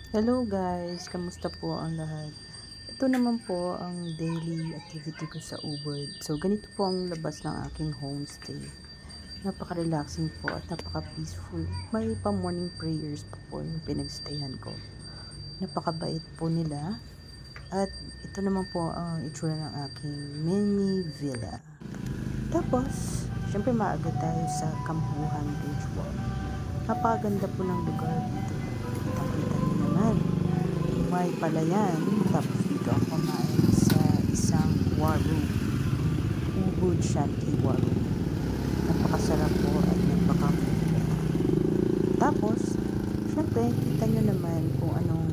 Hello guys, kamusta po ang lahat? Ito naman po ang daily activity ko sa Ubud. So ganito po ang labas ng aking homestay. Napaka-relaxing po at napaka-peaceful. May pa-morning prayers po yung pinagstayan ko. Napakabait po nila. At ito naman po ang itsura ng aking mini villa. Tapos, syempre maaga tayo sa Kampuhan Beach Walk. Napakaganda po ng lugar dito. Kitang-kita niyo naman. May palayan, tapos dito ako kumain sa isang waru. Ubud Shanty Waru. Napakasarap po at napaka-mura. Tapos, syempre, kita nyo naman kung anong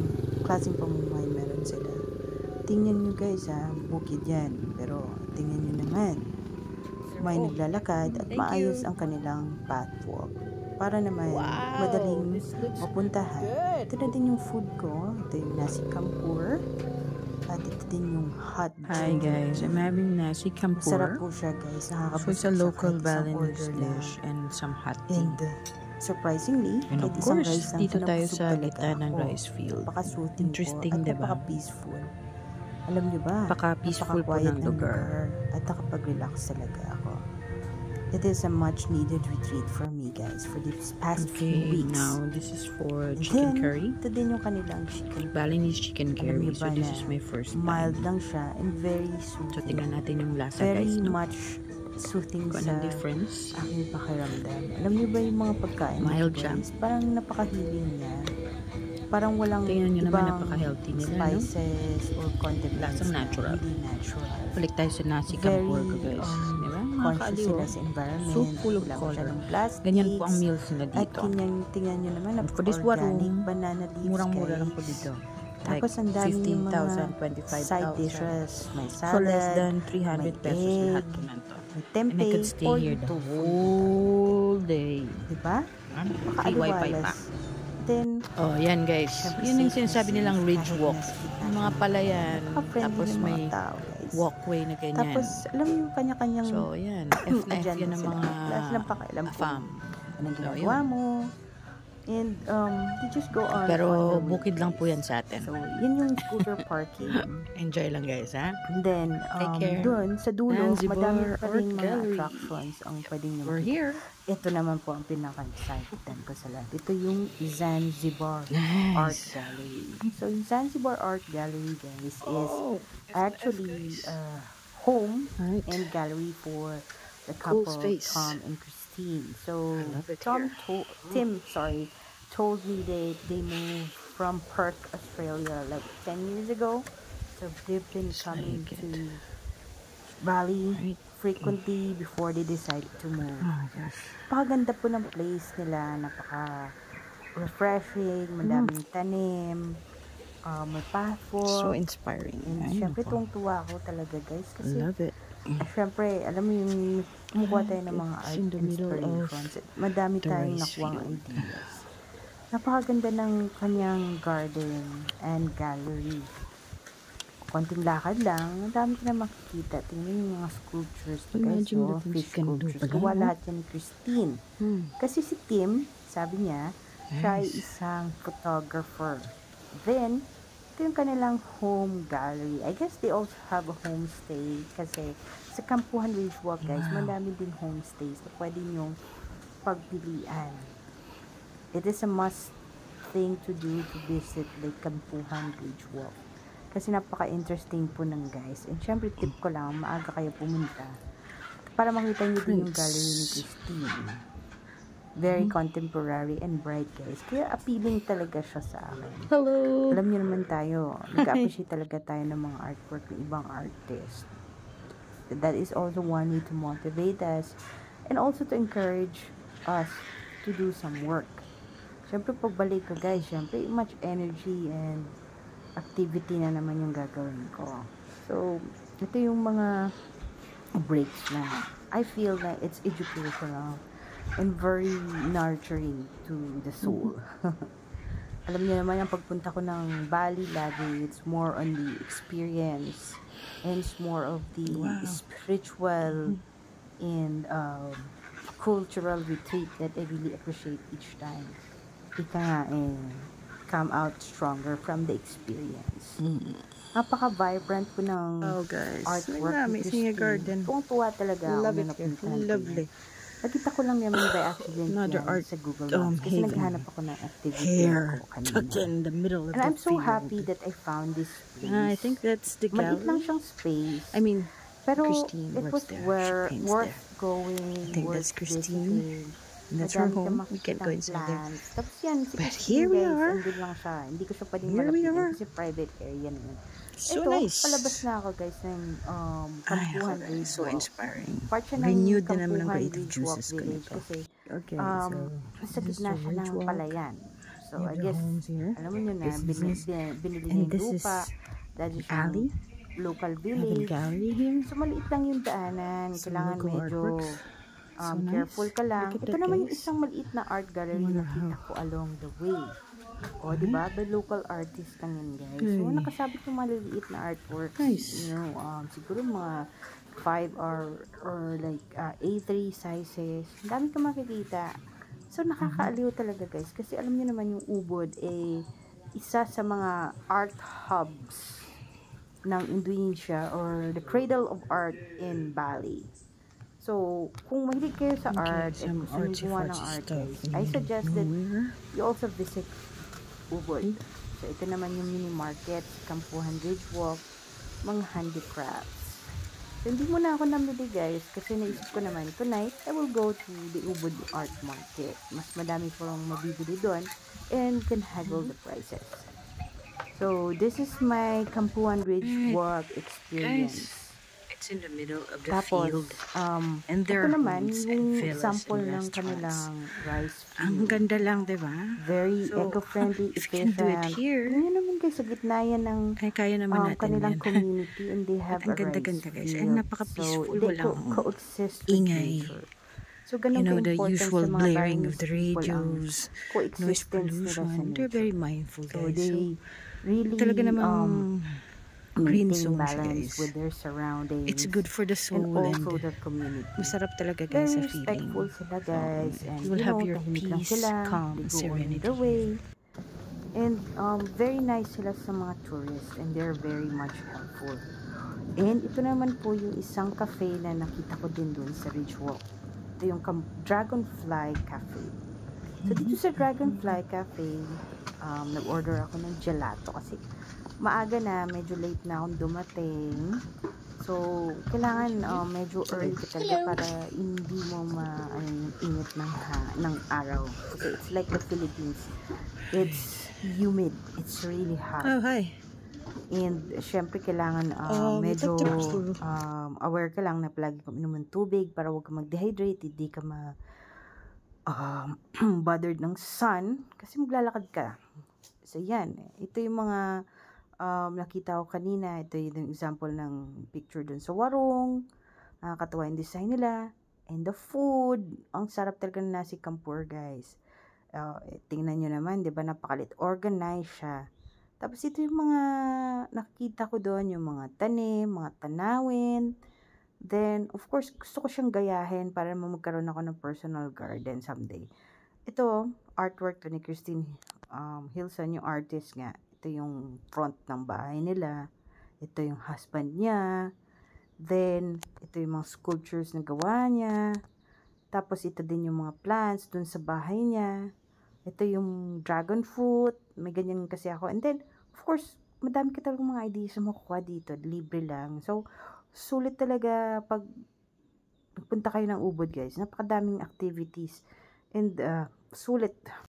klaseng pamumuhay meron sila. Tingnan nyo guys bukid yan. Pero tingnan nyo naman, may naglalakad at maayos ang kanilang pathwalk. Para naman madaling mapuntahan. Ito na din yung food ko. Ito yung nasi campur. At ito din yung hot ginger. Hi guys, I'm having nasi campur. Masarap po siya guys. So it's a local Balinese dish and some hot tea. And surprisingly, And of kahit isang course, rice lang dito tayo pinapusog sa talaga gitna ng ako. rice field. Napaka-soothing Interesting, po at diba? napaka-peaceful. Alam niyo ba? Napaka-peaceful po Napaka-quiet ng lugar. at nakapag-relax talaga ako. It is a much needed retreat for me guys for these past few Okay, weeks. now this is for And chicken then, curry. Ito din yung kanilang chicken. Balinese chicken Alam curry. niyo So ba this na is my first mild time. lang siya and very So soothing. tingnan natin yung lasa Very guys. No? much soothing Kung sa anong difference. aking pakiramdam. Alam niyo ba yung mga pagkain Mild nito, siya. guys? Parang napaka-healing niya. Parang walang Tingnan nyo naman, ibang napaka-healthy nila, no? spices or condiments. Lasang na natural. Really natural. Balik tayo sa nasi Very, campur ko guys. Di ba? Mga conscious kaaliw. sila sa environment. So full of Wala color. masyadong plastics. Ganyan po ang meals nila At dito. tingnan nyo naman, For this organic waru, banana leaves, murang-mura guys. lang po dito. Tapos ang dami yung mga 15,000, 25,000. side dishes. May salad, For less than 300 may pesos egg, lahat po nanto. may And I tempeh, could stay or here the tofu. whole day. Diba? Free wifi pa. Then, Oh, yan guys. syempre, Yun yung safe na sinasabi safe nilang ridge kahit walk. nasa gitna Yung mga palayan. napaka-friendly Tapos ng mga may tao, guys. walkway na ganyan. Tapos, alam mo yung kanya-kanyang So, yan. FF agenda yan ng sila. mga Wala silang pakialam kung farm. anong So, ginagawa mo. And, they just go on. Pero on their way. bukid lang po yan sa atin. So, yun yung scooter parking. Enjoy lang guys, ha? And then, Take care. dun, sa dulo, Zanzibar madami pa rin Art mga Gallery. attractions ang pwedeng nyo We're makita. here. Ito naman po ang pinaka-excited ko sa lahat. Ito yung Zanzibar Nice. Art Gallery. So, yung Zanzibar Art Gallery, guys, is Oh, actually home Right. and gallery for the Cool couple, space. Tom and Christine. So, love it Tim here. told me that they moved from Perth, Australia like 10 years ago. So, they've been coming like to Bali Right. frequently before they decided to move. Oh my gosh. Napakaganda po ng place nila, napaka-refreshing, madaming tanim, may pathwalk. So inspiring. And Ay, syempre, nako. tuwang-tuwa ako talaga guys. Kasi, Love it. syempre, alam mo yung kumukuha tayo ng mga It's art in the middle of inspirations. Madami the tayong rice nakuwang field. ideas. Napakaganda ng kanyang garden and gallery. Konting lakad lang, ang dami ka na makikita. Tingnan yung mga sculptures guys. Imagine the Oh, things fish you can do sculptures. pala, Gawa no? lahat yan ni Christine. Kasi si Tim, sabi niya, siya ay Nice. isang photographer. Then, ito yung kanilang home gallery. I guess they also have a homestay kasi sa Kampuhan Ridge Walk, guys, Wow. madami din homestays na pwede nyong pagpilian. It is a must thing to do to visit like Kampuhan Ridge Walk. Kasi napaka-interesting po ng guys. And syempre, tip ko lang, maaga kayo pumunta para makita niyo din yung gallery ni Christine. Very contemporary and bright, guys. Kaya appealing talaga siya sa akin. Hello. Alam niyo naman tayo, nag-appreciate talaga tayo ng mga artwork ng ibang artist. That is also one way to motivate us and also to encourage us to do some work. Siyempre, pagbalik ko, guys, siyempre, much energy and activity na naman yung gagawin ko. So, ito yung mga breaks na I feel that it's educational and very nurturing to the soul. Alam niyo naman yung pagpunta ko ng Bali lagi, it's more on the experience and it's more of the spiritual and cultural retreat that I really appreciate each time. Ika nga come out stronger from the experience. Napaka-vibrant po ng artwork ni Christine. Tuwang-tuwa talaga ako na napuntahan ko Lovely. yan. Nakita ko lang naman by accident Another yan art, sa Google Maps kasi haven. naghanap ako ng activity Hair ko kanina. tucked in the middle of And the I'm so field. happy that I found this place. I think that's the Maliit lang gallery. siyang space. I mean, Pero Christine it works was there. She paints worth there. going, I think worth that's Christine. visiting. And that's her Madami kang home. We can't go makikitang inside there. plants. Tapos yan, si But Christine, here we guys, are. andun lang siya. Hindi ko siya pwedeng Here we malapitan are. kasi private area na yun. So Ito, nice. palabas na ako guys ng Kampuhan Ay, Ridge so Walk. inspiring. Part siya ng Renewed din naman ang Kampuhan creative Ridge Walk juices ko Village nito. kasi Okay, sa gitna siya ng palayan. So You have I the guess, homes here. alam mo yun na, This is- binili and niya yung this is lupa. Dahil an siyang alley. local Have a village. gallery here. So maliit lang yung daanan. Some Kailangan local medyo artworks. So nice. careful ka lang. Look at Ito that, naman yung guys. isang maliit na art gallery Wonder na nakita ko along the way. O, di ba? The local artist lang yun, guys. So, Okay. nakasabit yung maliliit na artworks. Nice. You know, siguro mga 5 or like A3 sizes. Ang dami ka makikita. So, nakakaaliw talaga, guys. Kasi alam niyo naman yung Ubud, isa sa mga art hubs ng Indonesia or the cradle of art in Bali. So, kung mahilig kayo sa art at some gusto niyo gumawa ng artsy-fartsy art, stuff. guys, I suggest that Nowhere. you also visit Ubud. So, ito naman yung mini market, Kampuhan Ridge Walk, mga handicrafts. So, hindi muna ako namili, guys, kasi naisip ko naman, tonight, I will go to the Ubud Art Market. Mas madami pong mabibili doon and can haggle the prices. So, this is my Kampuhan Ridge Walk experience. It's in the middle of the Tapos, field. And there ito are naman, homes yung and villas sample and ng restaurants. kanilang rice Ang field. ganda lang, di ba? Very So, eco-friendly, if you can do it efficient. here, Yun naman guys, sa gitna yan ng ay kaya naman natin kanilang yan. community and they have Ang a rice ganda-ganda, guys. field. Ay, napaka-peaceful, So, they walang coexist with ingay. nature. So, ganun You know, the ka-important usual sa mga blaring of Balinese the people ang radios, noise coexistence nila sa pollution. They're nature. very mindful, So, guys. they So, really talaga namang green maintain zone siya, balance guys. with their surroundings. It's good for the and soul also and their community. masarap talaga, guys, Very sa feeling. respectful sila, guys. And You will have your tahimik lang peace, sila. calm, They go on serenity. their way. And very nice sila sa mga tourists and they're very much helpful. And ito naman po yung isang cafe na nakita ko din dun sa Ridge Walk. Ito yung Dragonfly Cafe. So dito sa Dragonfly Cafe, nag-order ako ng gelato kasi maaga na, medyo late na akong dumating. So, kailangan medyo early ka talaga para hindi mo yung init ng araw. Kasi it's like the Philippines. It's humid. It's really hot. Oh, hi. And syempre kailangan medyo aware ka lang na palagi ka inom ng tubig para huwag ka mag-dehydrate, hindi ka bothered ng sun kasi maglalakad ka. So yan, ito yung mga nakita ko kanina. Ito yung example ng picture dun sa warung. Nakakatawa yung design nila. And the food. Ang sarap talaga ng nasi campur, guys. Tingnan nyo naman, di ba? Napakalit. Organized siya. Tapos ito yung mga nakikita ko doon. Yung mga tanim, mga tanawin. Then, of course, gusto ko siyang gayahin para magkaroon ako ng personal garden someday. Ito, artwork to ni Christine Hilson, yung artist nga. Ito yung front ng bahay nila. Ito yung husband niya. Then, ito yung mga sculptures na gawa niya. Tapos, ito din yung mga plants dun sa bahay niya. Ito yung dragon fruit. May ganyan kasi ako. And then, of course, madami ka talagang mga ideas na makukuha dito. Libre lang. So, sulit talaga pag nagpunta kayo ng Ubud, guys. Napakadaming activities. And, sulit.